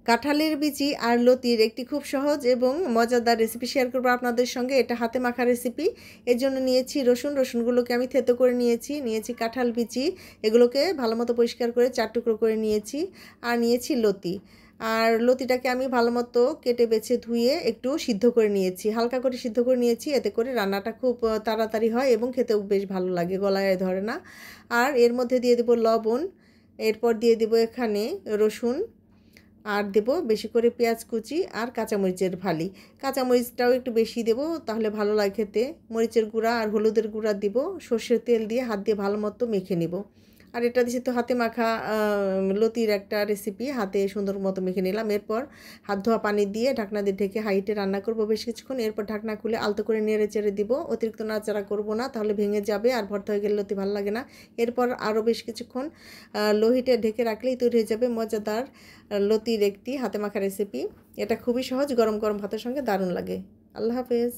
কাঁঠালের বিচি আর লতির একটি খুব সহজ এবং মজাদার রেসিপি শেয়ার করব আপনাদের সঙ্গে। এটা হাতে মাখা রেসিপি। এর জন্য নিয়েছি রসুনগুলোকে আমি থেতো করে নিয়েছি কাঁঠাল বিচি, এগুলোকে ভালো মতো পরিষ্কার করে 4 টুকরো করে নিয়েছি। আর নিয়েছি লতি, আর লতিটাকে আমি ভালো মতো কেটে বেছে ধুয়ে একটু সিদ্ধ করে নিয়েছি, হালকা করে সিদ্ধ করে নিয়েছি। এতে করে রান্নাটা খুব তাড়াতাড়ি হয় এবং খেতেও বেশ ভালো লাগে, গলায় ধরে না। আর এর মধ্যে দিয়ে দেবো লবণ, এরপর দিয়ে দেবো এখানে রসুন, আর দেব বেশি করে পেঁয়াজ কুচি আর কাঁচামরিচের ফালি। কাঁচামরিচটাও একটু বেশি দেব, তাহলে ভালো লাগে খেতে। মরিচের গুঁড়া আর হলুদের গুঁড়া দিব। সর্ষের তেল দিয়ে হাত দিয়ে ভালো মতো মেখে নেব। আর এটা দিচ্ছে তো হাতে মাখা লতির একটা রেসিপি, হাতে সুন্দর মতো মেখে নিলাম। এরপর হাত ধোয়া পানি দিয়ে ঢাকনা দিয়ে ঢেকে হাইটে রান্না করব বেশ কিছুক্ষণ। এরপর ঢাকনা খুলে আলতো করে নেড়ে চেড়ে দিব, অতিরিক্ত নাড়াচাড়া করব না, তাহলে ভেঙে যাবে আর ভর্তা হয়ে গেলে লতি ভালো লাগে না। এরপর আরও বেশ কিছুক্ষণ লো হিটে ঢেকে রাখলেই তৈরি হয়ে যাবে মজাদার লতির একটি হাতে মাখা রেসিপি। এটা খুবই সহজ, গরম গরম ভাতের সঙ্গে দারুণ লাগে। আল্লাহ হাফেজ।